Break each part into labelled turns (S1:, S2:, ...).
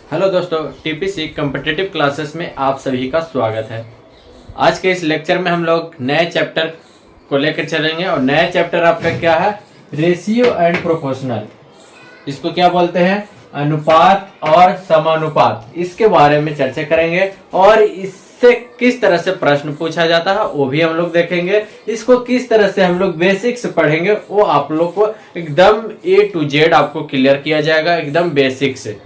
S1: Hello दोस्तों, TPC competitive classes में आप सभी का स्वागत है। आज के इस लेक्चर में हम लोग नए चैप्टर को लेकर चलेंगे और नया चैप्टर आपका क्या है? Ratio and proportional. इसको क्या बोलते हैं? अनुपात और समानुपात। इसके बारे में चर्चा करेंगे और इससे किस तरह से प्रश्न पूछा जाता है वो भी हम लोग देखेंगे। इसको किस तरह से हम लोग बेसिक से पढ़ेंगे वो आप लोग को एकदम A to Z आपको क्लियर किया जाएगा, एकदम बेसिक से।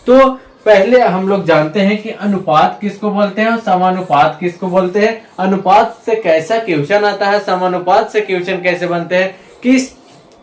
S1: तो पहले हम लोग जानते हैं कि अनुपात किसको बोलते हैं और समानुपात किसको बोलते हैं। अनुपात से कैसा क्वेश्चन आता है, समानुपात से क्वेश्चन कैसे बनते हैं, किस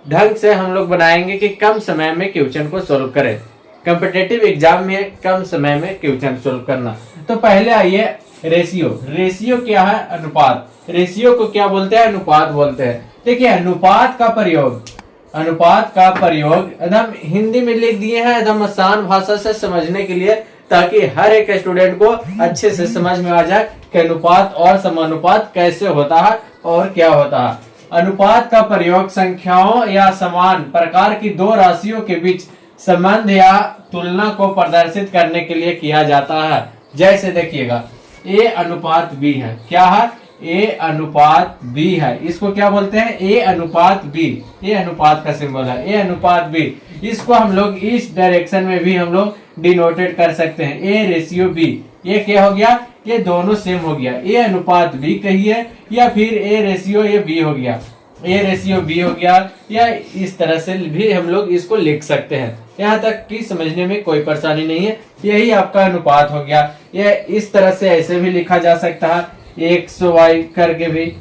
S1: ढंग से हम लोग बनाएंगे कि कम समय में क्वेश्चन को सोल्व करें। कॉम्पिटिटिव एग्जाम में कम समय में क्वेश्चन सोल्व करना। तो पहले आइए रेशियो। रेशियो क्या है? अनुपात। रेशियो को क्या बोलते हैं? अनुपात बोलते हैं। देखिए, अनुपात का प्रयोग एकदम हिंदी में लिख दिए हैं, एकदम आसान भाषा से समझने के लिए, ताकि हर एक स्टूडेंट को अच्छे से समझ में आ जाए कि अनुपात और समानुपात कैसे होता है और क्या होता है। अनुपात का प्रयोग संख्याओं या समान प्रकार की दो राशियों के बीच संबंध या तुलना को प्रदर्शित करने के लिए किया जाता है। जैसे देखिएगा, A अनुपात B है। क्या है? A अनुपात B है। इसको क्या बोलते हैं? A अनुपात B। A अनुपात का सिंबल है, A अनुपात B। इसको हम लोग इस डायरेक्शन में भी हम लोग डिनोटेड कर सकते हैं, A रेशियो B। ये क्या हो गया? ये दोनों सेम हो गया। A अनुपात B कहिए या फिर A रेशियो ये B हो गया, A रेशियो B हो गया, या इस तरह से भी हम लोग इसको लिख सकते हैं। यहाँ तक कि समझने में कोई परेशानी नहीं है। यही आपका अनुपात हो गया। यह इस तरह से ऐसे भी लिखा जा सकता है, एक्स वाई करके भी,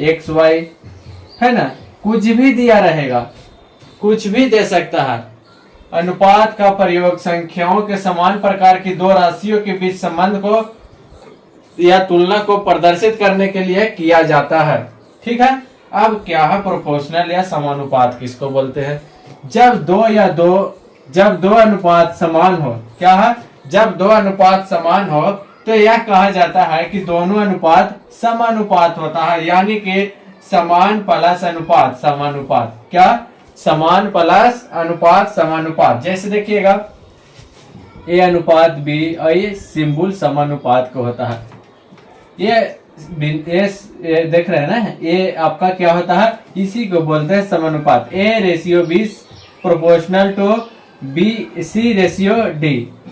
S1: एक्स वाई है ना, कुछ भी दिया रहेगा, कुछ भी दे सकता है। अनुपात का प्रयोग संख्याओं के समान प्रकार की दो राशियों के बीच संबंध को या तुलना को प्रदर्शित करने के लिए किया जाता है। ठीक है। अब क्या है प्रोपोर्शनल या समानुपात किसको बोलते हैं? जब दो अनुपात समान हो। क्या है? जब दो अनुपात समान हो तो यह कहा जाता है कि दोनों अनुपात समानुपात होता है, यानी कि समान प्लस अनुपात समानुपात। क्या? समान प्लस अनुपात समानुपात। जैसे देखिएगा, A अनुपात B और ये सिंबल समानुपात को होता है। ये देख रहे हैं ना, ये आपका क्या होता है? इसी को बोलते हैं समानुपात। A ratio B proportional to B C ratio D।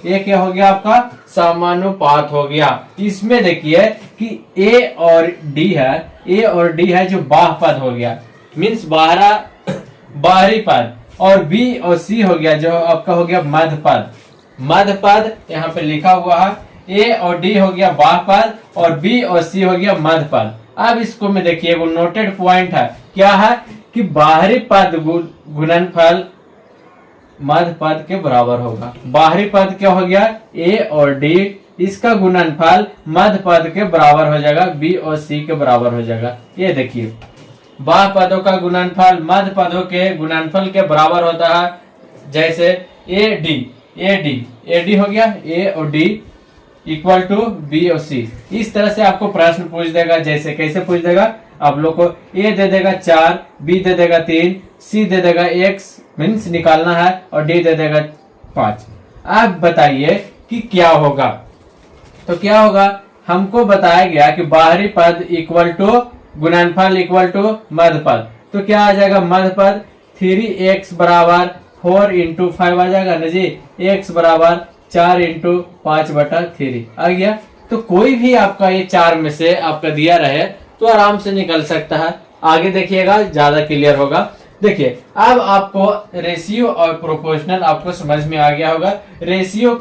S1: ये क्या हो गया? आपका समानुपात हो गया। इसमें देखिए कि A और D है, A और D है जो बाह्य पद हो गया, मीन्स बाहरी पद, और B और C हो गया जो आपका हो गया मध्य पद। मध्य पद यहाँ पे लिखा हुआ है, A और D हो गया बाह्य पद और B और C हो गया मध्य पद। अब इसको में देखिए वो नोटेड पॉइंट है। क्या है? कि बाहरी पद गुणनफल मध्य पद के बराबर होगा। बाहरी पद क्या हो गया? A और D, इसका गुणनफल मध्य पद के बराबर हो जाएगा, B और C के बराबर हो जाएगा। ये देखिए, बाह्य पदों का गुणनफल मध्य पदों के गुणनफल के बराबर होता है। जैसे AD हो गया, A और D इक्वल टू B और C। इस तरह से आपको प्रश्न पूछ देगा। जैसे कैसे पूछ देगा? आप लोग को A दे देगा 4, B दे देगा 3, C दे देगा X मीन्स निकालना है, और D दे देगा 5। अब बताइए कि क्या होगा? तो क्या होगा? हमको बताया गया कि बाहरी पद इक्वल टू गुणनफल इक्वल टू मध्य पद। तो क्या आ जाएगा? मध्य पद 3x बराबर 4 इंटू 5 आ जाएगा ना जी। x बराबर 4 इंटू 5/3 आ गया। तो कोई भी आपका ये 4 में से आपका दिया रहे तो आराम से निकल सकता है। आगे देखिएगा, ज्यादा क्लियर होगा। देखिए, अब आपको रेशियो और प्रोपोर्शनल आपको समझ में आ गया होगा। रेशियो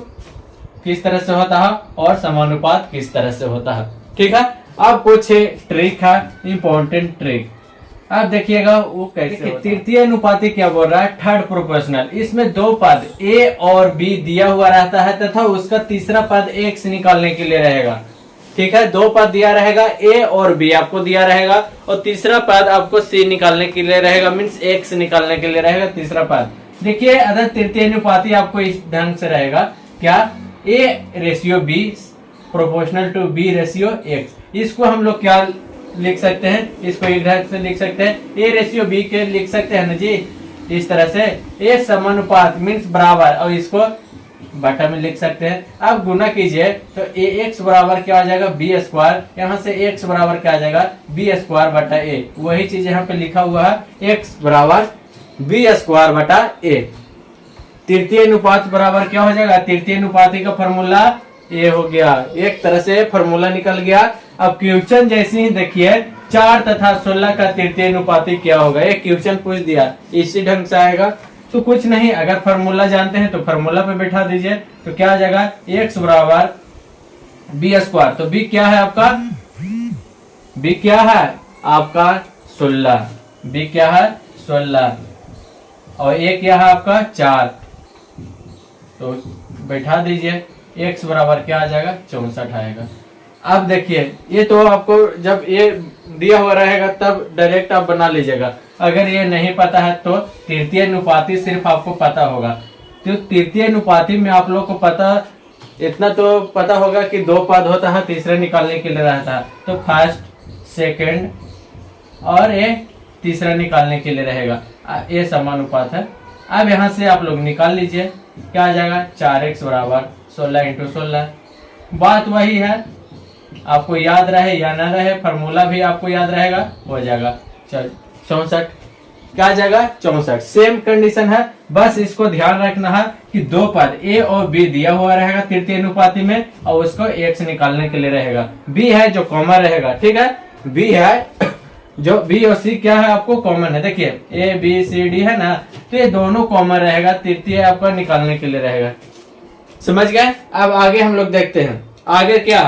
S1: किस तरह से होता है और समानुपात किस तरह से होता है। ठीक है। अब कुछ ट्रिक है, इंपॉर्टेंट ट्रिक। अब देखिएगा वो कैसे। तृतीय अनुपाती क्या बोल रहा है? Third proportional. इसमें दो पद A और B दिया हुआ रहता है तथा उसका तीसरा पद X निकालने के लिए रहेगा। ठीक है। दो पद दिया रहेगा, A और B आपको दिया रहेगा, और तीसरा पद आपको C निकालने के लिए रहेगा, मीन्स X निकालने के लिए रहेगा तीसरा पद। देखिए, अगर तृतीय अनुपाती आपको इस ढंग से रहेगा। क्या? A ratio B proportional to B ratio X। इसको हम लोग क्या लिख सकते हैं? इसको एक ढंग से लिख सकते हैं, A रेशियो B के लिख सकते हैं ना जी, इस तरह से। A समानुपात मीन्स बराबर, और इसको बटा में लिख सकते हैं। अब गुना कीजिए तो ए एक्स बराबर क्या आ जाएगा बी स्क्वायर, यहाँ से एक्स बराबर क्या आ जाएगा बी स्क्वायर बटा ए, वही चीज यहाँ पे लिखा हुआ है एक्स बराबर बी स्क्वायर बटा ए। तृतीय अनुपात बराबर क्या हो जाएगा, तृतीय अनुपाती का फॉर्मूला ए हो गया, एक तरह से फॉर्मूला निकल गया। अब क्वेश्चन जैसे ही देखिए 4 तथा 16 का तृतीय अनुपाती क्या होगा, एक क्वेश्चन पूछ दिया, इसी ढंग से आएगा। तो कुछ नहीं, अगर फॉर्मूला जानते हैं तो फॉर्मूला पे बैठा दीजिए, तो क्या आ जाएगा एक्स बराबर बी स्क्वायर, तो बी क्या है आपका, बी क्या है आपका 16, बी क्या है 16 और ए क्या है आपका 4, तो बैठा दीजिए, एक्स बराबर क्या आ जाएगा 64 आएगा। अब देखिए ये तो आपको जब ये दिया हुआ रहेगा तब डायरेक्ट आप बना लीजिएगा, अगर ये नहीं पता है तो तृतीय अनुपाती सिर्फ आपको पता होगा। तो तृतीय अनुपाती में आप लोग को पता इतना तो पता होगा कि 2 पद होता है, तीसरे निकालने के लिए रहता है, तो फर्स्ट सेकंड और ये तीसरा निकालने के लिए रहेगा, ये समानुपात है। अब यहाँ से आप लोग निकाल लीजिए, क्या आ जाएगा 4x बराबर 16 इंटू 16, बात वही है, आपको याद रहे या ना रहे फॉर्मूला भी आपको याद रहेगा, हो जाएगा 64, क्या आ जाएगा 64। सेम कंडीशन है, बस इसको ध्यान रखना है कि 2 पद ए और बी दिया हुआ रहेगा तृतीय अनुपाती में, और उसको एक्स निकालने के लिए रहेगा, बी है जो कॉमन रहेगा, ठीक है, बी है जो बी और सी क्या है आपको कॉमन है, देखिए ए बी सी डी है ना, तो ये दोनों कॉमन रहेगा, तृतीय आपका निकालने के लिए रहेगा, समझ गए। अब आगे हम लोग देखते हैं आगे क्या,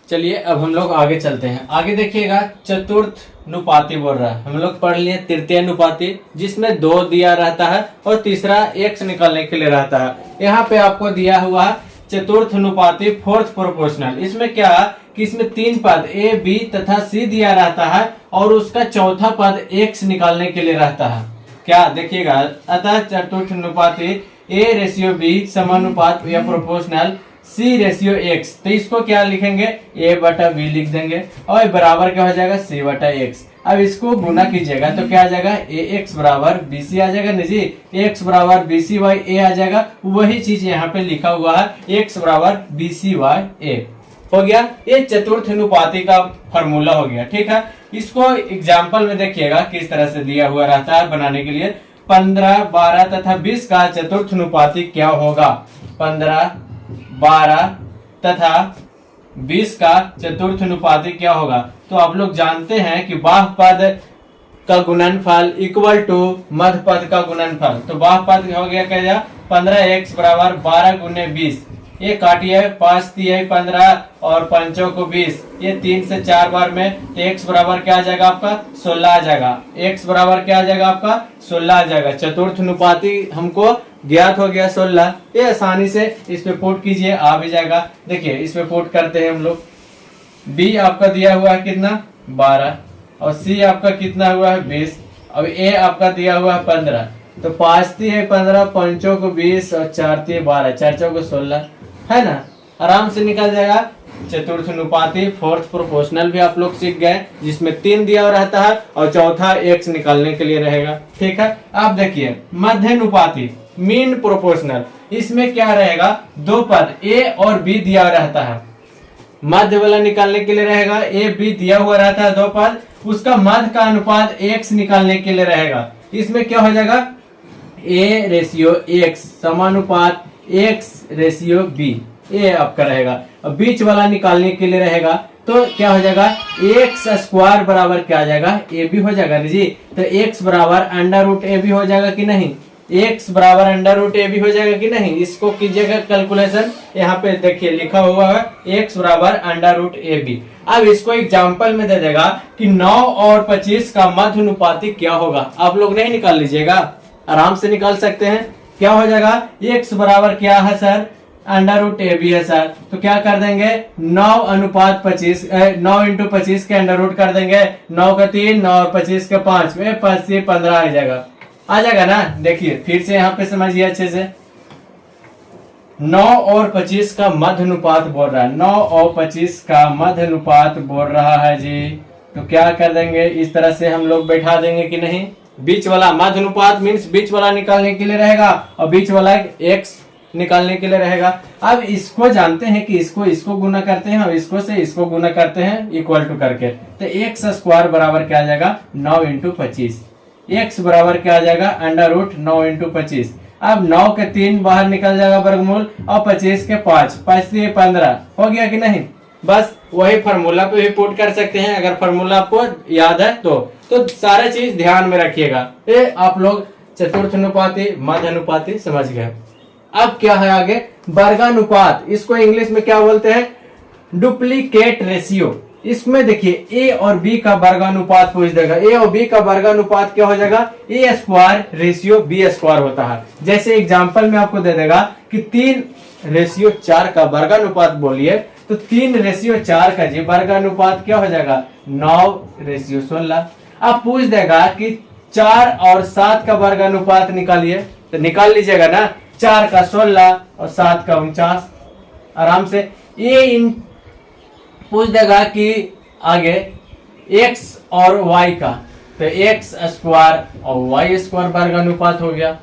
S1: चलिए अब हम लोग आगे चलते हैं। आगे देखिएगा चतुर्थ अनुपाती बोल रहा है, हम लोग पढ़ लिए तृतीय अनुपाती जिसमें 2 दिया रहता है और तीसरा एक्स निकालने के लिए रहता है। यहाँ पे आपको दिया हुआ है चतुर्थ अनुपाती फोर्थ प्रोपोर्शनल, इसमें क्या है कि इसमें 3 पद ए बी तथा सी दिया रहता है और उसका चौथा पद एक्स निकालने के लिए रहता है। क्या देखिएगा, अतः चतुर्थ अनुपाती ए रेशियो बी समानुपात या प्रोपोर्शनल सी रेशियो एक्स, तो इसको क्या लिखेंगे ए बटा बी लिख देंगे और बराबर क्या हो जाएगा सी बटा एक्स। अब इसको गुना कीजिएगा तो क्या आ जाएगा ए एक्स बराबर बी सी आ जाएगा ना जी, एक्स बराबर बी सी वाई ए आ जाएगा, वही चीज यहाँ पे लिखा हुआ है एक्स बराबर बी सी वाई ए हो गया। ये चतुर्थ अनुपाती का फॉर्मूला हो गया, ठीक है। इसको एग्जाम्पल में देखिएगा किस तरह से दिया हुआ रहता है बनाने के लिए, 15, 12 तथा 20 का चतुर्थ अनुपाती क्या होगा, 15, 12 तथा 20 का चतुर्थ अनुपाती क्या होगा। तो आप लोग जानते हैं कि बाह्य पद का गुणनफल इक्वल टू मध्य पद का गुणनफल, तो बाह्य पद हो गया क्या, 15x बराबर 12 गुने 20, ये काटिए 5 3 15 और 5 को 20, ये 3 से 4 बार में, तो x बराबर क्या आ जाएगा आपका 16 आ जाएगा, x बराबर क्या आ जाएगा आपका 16 आ जाएगा। चतुर्थ अनुपाती हमको ज्ञात हो गया 16, ये आसानी से इस पे पुट कीजिए आ भी जाएगा। देखिए इस पे पुट करते हैं हम लोग, b आपका दिया हुआ है कितना 12 और c आपका कितना हुआ है 20, अब a आपका दिया हुआ है 15, तो 5 3 15, 5 को 20 और 4 3 12, 4 को 16 है ना, आराम से निकल जाएगा। चतुर्थ अनुपाती फोर्थ प्रोपोर्शनल भी आप लोग सीख गए, जिसमें 3 दिया रहता है और चौथा एक्स निकालने के लिए रहेगा, ठीक है। अब देखिए मध्य अनुपाती मीन प्रोपोर्शनल, इसमें क्या रहेगा 2 पद ए और बी दिया रहता है, मध्य वाला निकालने के लिए रहेगा, ए बी दिया हुआ रहता है 2 पद, उसका मध्य का अनुपात एक्स निकालने के लिए रहेगा। इसमें क्या हो जाएगा ए रेशियो एक्स समानुपात एक्स रेशियो बी, ये आपका रहेगा। और बीच वाला निकालने के लिए रहेगा तो क्या हो जाएगा एक्स स्क्वायर बराबर क्या आ जाएगा ए बी हो जाएगा जी, तो एक्स बराबर अंडर रूट ए बी हो जाएगा कि नहीं, एक्स बराबर अंडर रूट ए बी हो जाएगा कि नहीं, इसको कीजिएगा कैलकुलेशन, यहाँ पे देखिए लिखा हुआ है एक्स बराबर अंडर रूट ए बी। अब इसको एग्जाम्पल में दे देगा कि 9 और 25 का मध्य अनुपाती क्या होगा, आप लोग नहीं निकाल लीजिएगा, आराम से निकाल सकते हैं। क्या हो जाएगा एक्स बराबर क्या है sir under root A B है सर, तो क्या कर देंगे 9 अनुपात 25, 9 इंटू 25 के अंडर रूट कर देंगे, 9 का 3, 9 और 25 के 5 में 5 से 15 आ जाएगा ना। देखिए फिर से यहाँ पे समझिए अच्छे से, 9 और 25 का मध्य अनुपात बोल रहा है, 9 और 25 का मध्य अनुपात बोल रहा है जी, तो क्या कर देंगे इस तरह से हम लोग बैठा देंगे कि नहीं, बीच वाला मध्य अनुपात मीन्स बीच वाला निकालने के लिए रहेगा और बीच वाला एक्स निकालने के लिए रहेगा। अब इसको जानते हैं कि इसको गुना करते हैं और इसको से इसको गुना करते हैं इक्वल टू करके, तो एक्स स्क्वायर बराबर क्या आ जाएगा 9 इंटू 25। एक्स बराबर क्या आ जाएगा अंडर रूट 9 इंटू 25। अब 9 के 3 बाहर निकल जाएगा वर्गमूल और 25 के 5 से 15 हो गया कि नहीं। बस वही फार्मूला पे भी पुट कर सकते हैं अगर फार्मूला आपको याद है तो सारा चीज ध्यान में रखिएगा। ये आप लोग चतुर्थ अनुपाती मध्य अनुपाती समझ गए। अब क्या है आगे वर्गानुपात, इसको इंग्लिश में क्या बोलते हैं डुप्लीकेट रेशियो। इसमें देखिए ए और बी का वर्गानुपात पूछ देगा। ए और बी का वर्गानुपात क्या हो जाएगा ए स्क्वायर रेशियो बी स्क्वायर होता है। जैसे एग्जांपल में आपको दे देगा कि 3:4 का वर्गानुपात बोलिए तो 3:4 का जी वर्गानुपात क्या हो जाएगा 9:16। अब पूछ देगा कि 4 और 7 का वर्गानुपात निकालिए तो निकाल लीजिएगा ना, 4 का 16 और 7 का 49 आराम से। ये पूछ देगा कि आगे x और y का, तो x स्क्वायर और y स्क्वायर वर्गानुपात हो गया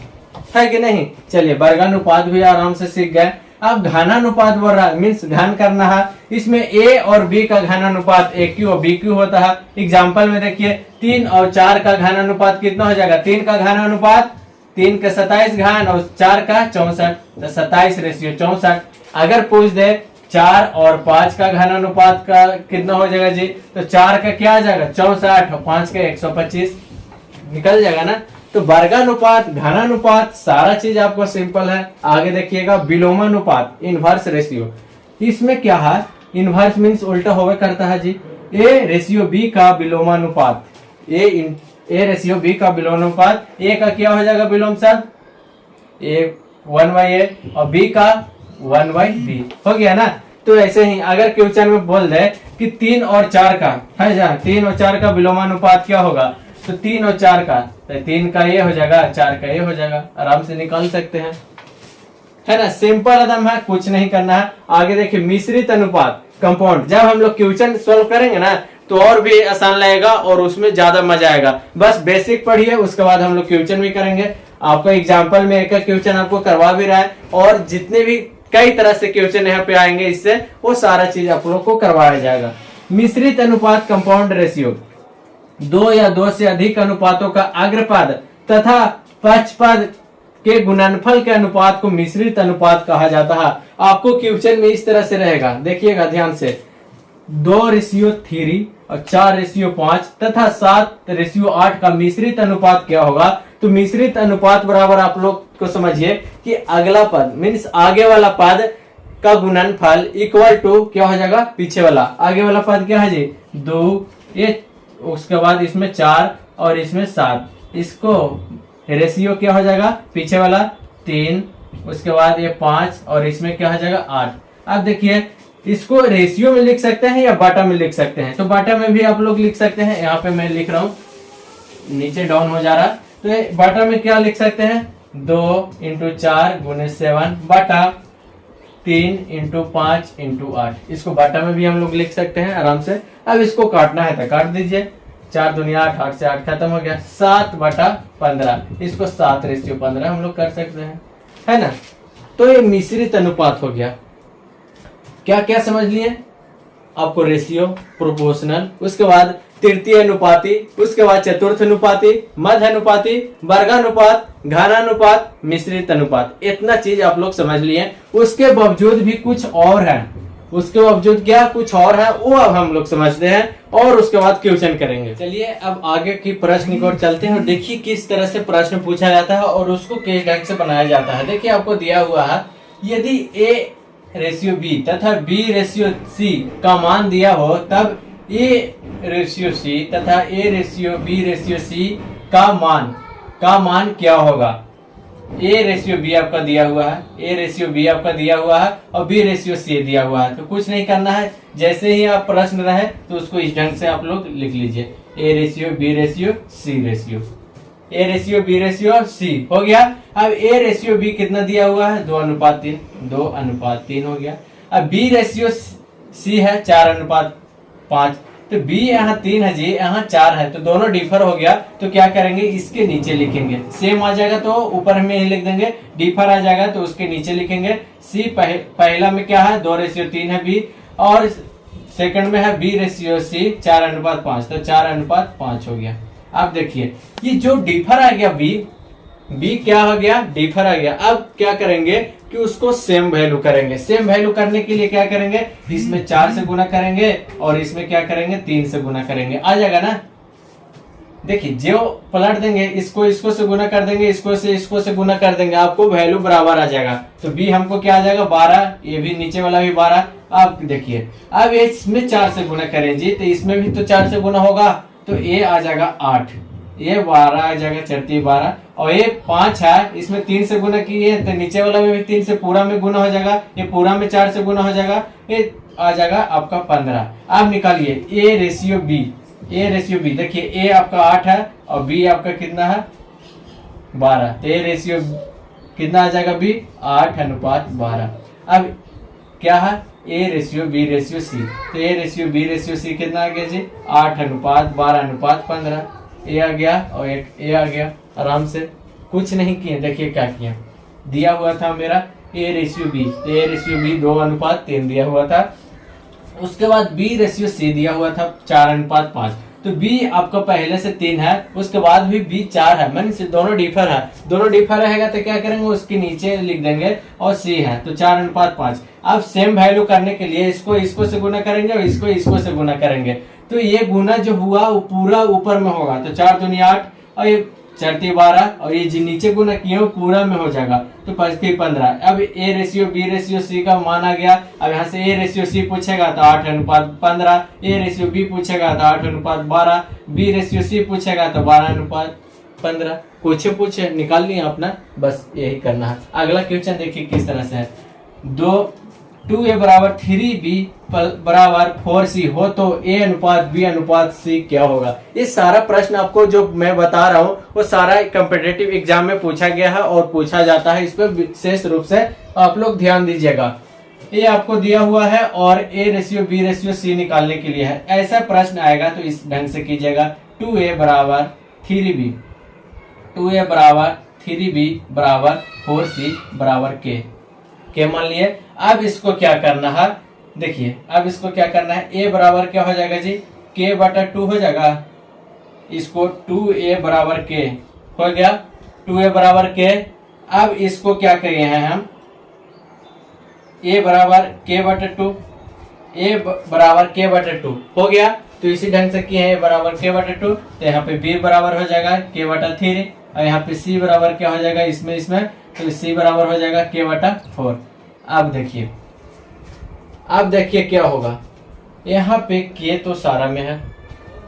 S1: है कि नहीं। चलिए वर्गानुपात भी आराम से सीख गए। अब घनानुपात बोल रहा है मीन्स घन करना है। इसमें a और b का घनानुपात AQ और BQ होता है। एग्जाम्पल में देखिए 3 और 4 का घनानुपात कितना हो जाएगा 3 का घनानुपात 3 का 27 घन और 4 का 64, तो 27:64। अगर पूछ दे 4 और 5 का घनानुपात का कितना हो जाएगा जी, तो 4 का क्या आ जाएगा 64 और 5 का 125 निकल जाएगा ना। तो वर्गानुपात घनानुपात सारा चीज आपको सिंपल है। आगे देखिएगा विलोमानुपात इनवर्स रेशियो। इसमें क्या है इनवर्स मीन्स उल्टा होवे करता है जी। A:B का विलोमानुपात A:B का विलोमानुपात A का क्या हो जाएगा विलोम शब्द A 1/A और B का 1/B हो गया ना। तो ऐसे ही अगर क्वेश्चन में बोल दे कि 3 और 4 का है जहाँ 3 और 4 का विलोमानुपात क्या होगा, तो 3 और 4 का, तो 3 का ये हो जाएगा 4 का ये हो जाएगा, आराम से निकाल सकते हैं है ना। सिंपल एकदम है, कुछ नहीं करना है। आगे देखिए मिश्रित अनुपात कंपाउंड। जब हम लोग क्वेश्चन सॉल्व करेंगे ना तो और भी आसान लगेगा और उसमें ज्यादा मजा आएगा। बस बेसिक पढ़िए, उसके बाद हम लोग क्वेश्चन भी करेंगे। आपको एग्जाम्पल में एक क्वेश्चन आपको करवा भी रहा है और जितने भी कई तरह से क्वेश्चन यहाँ पे आएंगे इससे वो सारा चीज आप लोग को करवाया जाएगा। मिश्रित अनुपात कंपाउंड रेशियो, 2 या 2 से अधिक अनुपातों का अग्रपद तथा पक्षपद के गुणनफल के अनुपात को मिश्रित अनुपात कहा जाता है। आपको क्वेश्चन में इस तरह से रहेगा, देखिएगा ध्यान से 2:3 और 4:5 तथा 7:8 का मिश्रित अनुपात क्या होगा। तो मिश्रित अनुपात बराबर आप लोग को समझिए कि अगला पद मीन्स आगे वाला पद का गुणनफल इक्वल टू क्या हो जाएगा पीछे वाला। आगे वाला पद क्या है जी 2, ये उसके बाद इसमें 4 और इसमें 7, इसको रेशियो क्या हो जाएगा पीछे वाला 3, उसके बाद ये 5 और इसमें क्या हो जाएगा 8। अब देखिए इसको रेशियो में लिख सकते हैं या बाटा में लिख सकते हैं, तो बाटा में भी आप लोग लिख सकते हैं। यहाँ पे मैं लिख रहा हूँ, नीचे डाउन हो जा रहा, तो बाटा में क्या लिख सकते हैं 2 × 4 × 7 बाटा 3 × 5 × 8। इसको बाटा में भी हम लोग लिख सकते हैं आराम से। अब इसको काटना है तो काट दीजिए, 4 दूनी 8, 8 से 8 खत्म हो गया, 7/15। इसको 7:15 हम लोग कर सकते हैं है ना। तो ये मिश्रित अनुपात हो गया। क्या क्या समझ लिए आपको, रेशियो, प्रोपोर्शनल, उसके बाद तृतीय अनुपाती, उसके बाद चतुर्थ अनुपाती, मध्य अनुपाती, वर्गानुपात, घनानुपात, मिश्रित अनुपात। इतना चीज आप लोग समझ लिए। उसके बावजूद भी कुछ और है, उसके बावजूद क्या कुछ और है वो अब हम लोग समझते हैं और उसके बाद क्वेश्चन करेंगे। चलिए अब आगे की प्रश्न की ओर चलते हैं और देखिए किस तरह से प्रश्न पूछा जाता है और उसको किस ढंग से बनाया जाता है। देखिए आपको दिया हुआ है यदि A:B तथा B:C का मान दिया हो तब A:C तथा A:B:C का मान क्या होगा। A:B आपका दिया हुआ है, A:B आपका दिया हुआ है और B:C दिया हुआ है। तो कुछ नहीं करना है, जैसे ही आप प्रश्न रहे तो उसको इस ढंग से आप लोग लिख लीजिए A:B:C A:B:C हो गया। अब A:B कितना दिया हुआ है 2:3, 2:3 हो गया। अब B:C है 4:5, तो b यहाँ 3 है जी, यहाँ 4 है, तो दोनों डिफर हो गया। तो क्या करेंगे, इसके नीचे लिखेंगे। सेम आ जाएगा तो ऊपर में ही लिख देंगे, डिफर आ जाएगा तो उसके नीचे लिखेंगे। c पहला में क्या है 2:3 है b, और सेकंड में है b:c 4:5, तो 4:5 हो गया। अब देखिए ये जो डिफर आ गया b क्या हो गया, डिफर आ गया। अब क्या करेंगे कि उसको सेम वैल्यू करेंगे। सेम वैल्यू करने के लिए क्या करेंगे, इसमें 4 से गुना करेंगे और इसमें क्या करेंगे 3 से गुना करेंगे, आ जाएगा ना। देखिए जो पलट देंगे, इसको से गुना कर देंगे, इसको से गुना कर देंगे, आपको वैल्यू बराबर आ जाएगा। तो b हमको क्या आ जाएगा 12, ये भी नीचे वाला भी 12। अब देखिए अब इसमें 4 से गुना करें जी, तो इसमें भी तो 4 से गुना होगा, तो ये आ जाएगा 8, ये 12 आ जाएगा, 4 12, और ये 5 है, इसमें 3 से गुना किए तो नीचे वाला में भी 3 से पूरा में गुना हो जाएगा, ये पूरा में 4 से गुना हो जाएगा, ये आ जाएगा आपका 15। अब निकालिए a रेशियो b, देखिए a आपका 8 है और b आपका कितना है 12, तो a रेशियो कितना आ जाएगा b 8:12। अब क्या है a ratio b ratio c, तो a ratio b ratio c कितना आ गया जी 8:12:15, ए आ गया और एक ए आ गया। आराम से कुछ नहीं किए, देखिए क्या किया, दिया हुआ था मेरा a रेशियो b, तो a रेशियो b 2:3 दिया हुआ था। उसके बाद b रेशियो c दिया हुआ था 4:5, तो b आपका पहले से 3 है, उसके बाद भी b 4 है, मान दोनों डिफर है, दोनों डिफर रहेगा तो क्या करेंगे उसके नीचे लिख देंगे, और c है तो 4:5। अब सेम वैल्यू करने के लिए इसको से गुना करेंगे और इसको से गुना करेंगे, तो ये गुना जो हुआ वो पूरा ऊपर में होगा, तो 4 दूनी 8 और ये 4 12, और ये जो नीचे गुना किए वो पूरा में हो जाएगा, तो 5 15। अब a ratio b ratio c का मान आ गया। अब यहाँ से a रेशियो c पूछेगा तो 8:15, a रेशियो b पूछेगा तो 8:12, b रेशियो c पूछेगा तो 12:15। कुछ पूछे निकाल लिया अपना, बस यही करना है। अगला क्वेश्चन देखिए किस तरह से है, 2a बराबर 3b बराबर 4c हो तो a:b:c क्या होगा। ये सारा प्रश्न आपको जो मैं बता रहा हूँ वो सारा कॉम्पिटिटिव एग्जाम में पूछा गया है और पूछा जाता है, इस पर विशेष रूप से आप लोग ध्यान दीजिएगा। ये आपको दिया हुआ है और a ratio b ratio c निकालने के लिए है। ऐसा प्रश्न आएगा तो इस ढंग से कीजिएगा, 2a बराबर 3b 4c बराबर k मान लिए। अब इसको क्या करना है, देखिए अब इसको क्या करना है, a बराबर क्या हो जाएगा जी k/2 हो जाएगा, इसको 2a बराबर k हो गया, 2a बराबर k। अब इसको क्या करिए हैं हम, a बराबर k/2, a बराबर k/2 हो गया, तो इसी ढंग से किए हैं a बराबर k/2, तो यहाँ पे b बराबर हो जाएगा k/3, और यहाँ पे c बराबर क्या हो जाएगा इसमें, तो c बराबर हो जाएगा k/4। अब देखिए क्या होगा, यहाँ पे k तो सारा में है,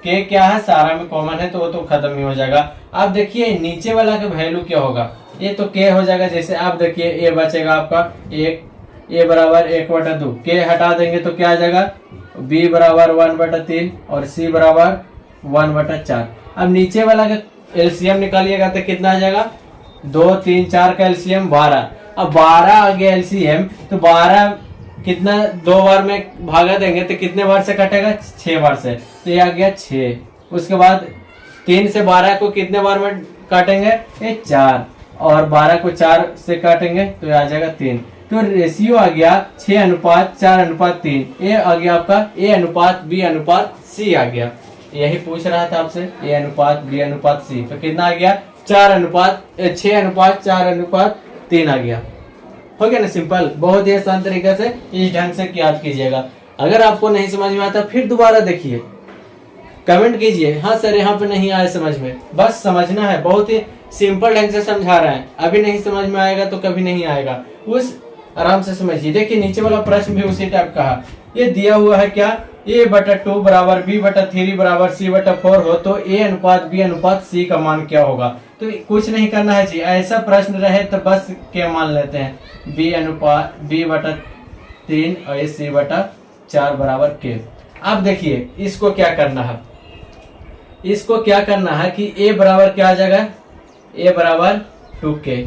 S1: k क्या है सारा में कॉमन है, तो वो तो खत्म ही हो जाएगा। अब देखिए नीचे वाला का वैल्यू क्या होगा, ये तो k हो जाएगा। जैसे आप देखिए a बचेगा आपका 1, a बराबर 1/2, k हटा देंगे तो क्या आ जाएगा b बराबर 1/3 और c बराबर 1/4। अब नीचे वाला का एलसीएम निकालिएगा तो कितना आ जाएगा, 2 3 4 का एलसीएम 12। अब 12 आ गया एलसीएम, तो 12 कितना 2 बार में भागा देंगे तो कितने बार से कटेगा 6 बार से, तो ये आ गया 6। उसके बाद 3 से 12 को कितने बार में काटेंगे, ये 4, और 12 को 4 से काटेंगे तो ये आ जाएगा 3। तो रेशियो आ गया 6:4:3, ये आ गया आपका a:b:c आ गया। यही पूछ रहा था आपसे, a:b:c, तो कितना आ गया 6:4:3 आ गया। हो गया ना सिंपल, बहुत ही आसान तरीके से इस ढंग से याद कीजिएगा। अगर आपको नहीं समझ में आता फिर दोबारा देखिए, कमेंट कीजिए हाँ सर यहाँ पे नहीं आया समझ में, बस समझना है। बहुत ही सिंपल ढंग से समझा रहे हैं, अभी नहीं समझ में आएगा तो कभी नहीं आएगा, उस आराम से समझिए। देखिए नीचे वाला प्रश्न भी उसी टाइप का है, ये दिया हुआ है क्या, a/2 बराबर b/3 बराबर c/4 हो तो a:b:c का मान क्या होगा। तो कुछ नहीं करना है जी, ऐसा प्रश्न रहे तो बस क्या मान लेते हैं, b/3 और c/4 बराबर k। अब देखिए इसको क्या करना है, इसको क्या करना है कि a बराबर क्या आ जाएगा, a बराबर 2k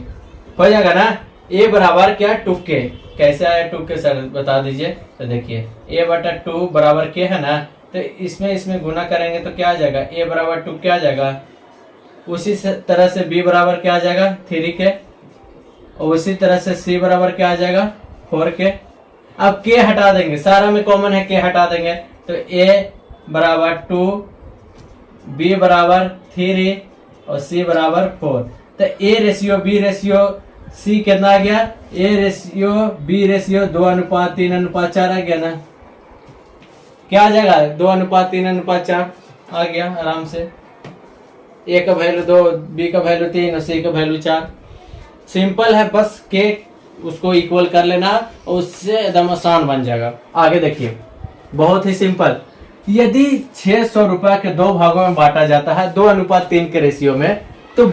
S1: हो जाएगा ना, a बराबर क्या 2k। कैसे आया 2k सर बता दीजिए। तो देखिए a/2 बराबर k है ना, तो इसमें गुना करेंगे तो क्या आ जाएगा, a बराबर 2 क्या आ जाएगा, उसी तरह से b बराबर क्या आ जाएगा 3 के, और उसी तरह से c बराबर क्या आ जाएगा 4 के। अब k हटा देंगे, सारा में कॉमन है, k हटा देंगे तो a बराबर 2, b बराबर 3 और c बराबर 4। तो a ratio b ratio c कितना आ गया, a रेशियो b रेशियो 2:3:4 आ गया ना, क्या आ जाएगा 2:3:4 आ गया आराम से। a का वैल्यू 2, b का वैल्यू 3 और c का वैल्यू 4। सिंपल है, बस के उसको इक्वल कर लेना और उससे एकदम आसान बन जाएगा। आगे देखिए, बहुत ही सिंपल। यदि 600 रुपया के 2 भागों में बांटा जाता है 2:3 के रेशियो में, तो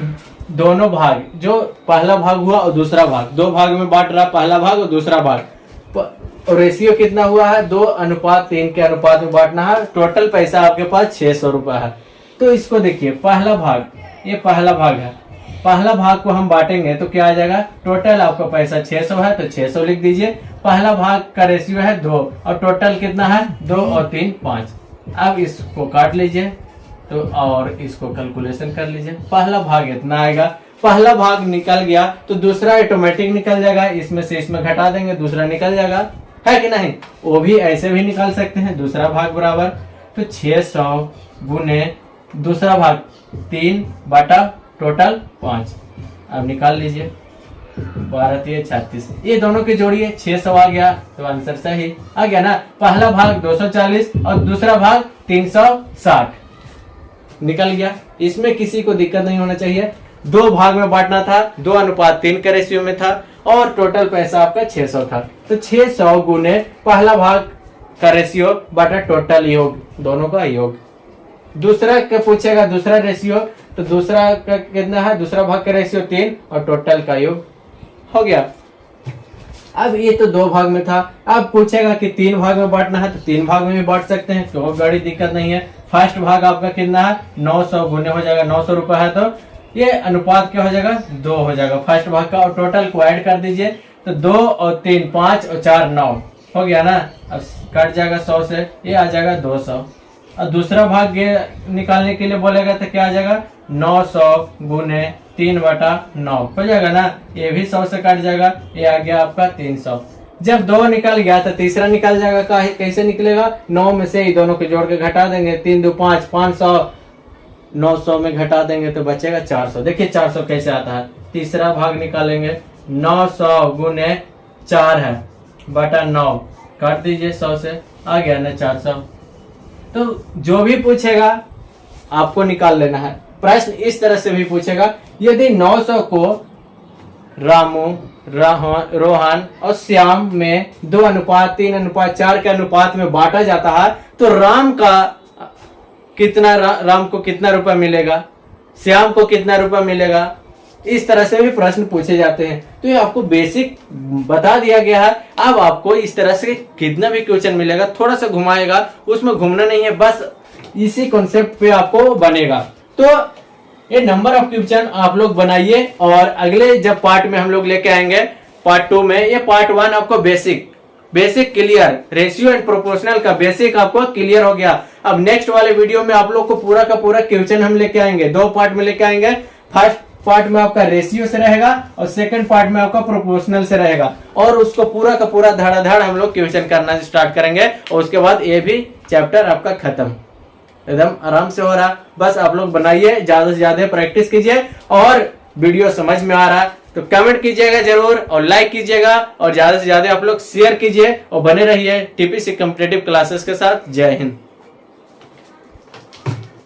S1: दोनों भाग, जो पहला भाग हुआ और दूसरा भाग, 2 भाग में बांट रहा, पहला भाग और दूसरा भाग, और रेशियो कितना हुआ है 2:3 के अनुपात में बांटना है। टोटल पैसा आपके पास 600 रुपया है। तो इसको देखिए, पहला भाग, ये पहला भाग है, पहला भाग को हम बांटेंगे तो क्या आ जाएगा, टोटल आपका पैसा 600 है तो 600 लिख दीजिए। पहला भाग का रेशियो है 2 और टोटल कितना है 2 और 3 5। अब इसको काट लीजिए तो और इसको कैलकुलेशन कर लीजिए, पहला भाग इतना आएगा। पहला भाग निकल गया तो दूसरा ऑटोमेटिक निकल जाएगा, इसमें से इसमें घटा देंगे, दूसरा निकल जाएगा, है कि नहीं। वो भी ऐसे भी निकाल सकते हैं, दूसरा भाग बराबर तो 600 गुने दूसरा भाग 3 बटा टोटल 5। अब निकाल लीजिए, 12 3 36, ये दोनों की जोड़िए 600 आ गया तो आंसर सही आ गया ना। पहला भाग 240 और दूसरा भाग 360 निकल गया। इसमें किसी को दिक्कत नहीं होना चाहिए। 2 भाग में बांटना था, 2:3 के रेशियो में था और टोटल पैसा आपका 600 था। तो 600 गुने पहला भाग का रेशियो बटा टोटल योग, दोनों का योग। दूसरा का पूछेगा दूसरा रेशियो, तो दूसरा का कितना है, दूसरा भाग का रेशियो 3 और टोटल का योग हो गया। अब ये तो 2 भाग में था, अब पूछेगा कि 3 भाग में बांटना है तो 3 भाग में भी बांट सकते हैं, तो बड़ी दिक्कत नहीं है। फर्स्ट भाग आपका कितना है 900 गुने हो जाएगा, 900 रुपया है तो ये अनुपात क्या हो जाएगा 2 हो जाएगा फर्स्ट भाग का, और टोटल को ऐड कर दीजिए तो 2 और 3 5 और 4 9 हो गया ना। अब कट जाएगा 100 से, ये आ जाएगा 200। और दूसरा भाग ये निकालने के लिए बोलेगा तो क्या आ जाएगा 900 गुने 3/9 हो जाएगा ना, ये भी 100 से कट जाएगा, ये आ गया आपका 300। जब 2 निकल गया तो तीसरा निकल जाएगा, कैसे निकलेगा, 9 में से ही दोनों को जोड़ के घटा देंगे, 3 2 5 500, 900 में घटा देंगे तो बचेगा 400। देखिए 400 कैसे आता है, तीसरा भाग निकालेंगे 900 गुने 4 है बटा 9, काट दीजिए 100 से, आ गया ना 400। तो जो भी पूछेगा आपको निकाल लेना है। प्रश्न इस तरह से भी पूछेगा, यदि 900 को रामू, रोहन और श्याम में 2:3:4 के अनुपात में बांटा जाता है तो राम को कितना रुपया मिलेगा, श्याम को कितना रुपया मिलेगा। इस तरह से भी प्रश्न पूछे जाते हैं। तो ये आपको बेसिक बता दिया गया है। अब आपको इस तरह से कितना भी क्वेश्चन मिलेगा, थोड़ा सा घुमाएगा, उसमें घूमना नहीं है, बस इसी कॉन्सेप्ट पे आपको बनेगा। तो ये नंबर ऑफ क्वेश्चन आप लोग बनाइए, और अगले जब पार्ट में हम लोग लेके आएंगे पार्ट 2 में, ये पार्ट 1 आपको basic clear, ratio and proportional का बेसिक आपको क्लियर हो गया। अब नेक्स्ट वाले वीडियो में आप लोग को पूरा का पूरा क्वेश्चन हम लेके आएंगे, 2 पार्ट में लेके आएंगे। फर्स्ट पार्ट में आपका रेशियो से रहेगा और सेकंड पार्ट में आपका प्रोपोर्शनल से रहेगा, और उसको पूरा का पूरा धड़ाधड़ हम लोग क्वेश्चन करना स्टार्ट करेंगे, और उसके बाद ये भी चैप्टर आपका खत्म, एकदम आराम से हो रहा। बस आप लोग बनाइए, ज्यादा से ज्यादा प्रैक्टिस कीजिए, और वीडियो समझ में आ रहा है तो कमेंट कीजिएगा जरूर, और लाइक कीजिएगा, और ज्यादा से ज्यादा आप लोग शेयर कीजिए, और बने रहिए टीपीसी कॉम्पिटिटिव क्लासेस के साथ। जय हिंद।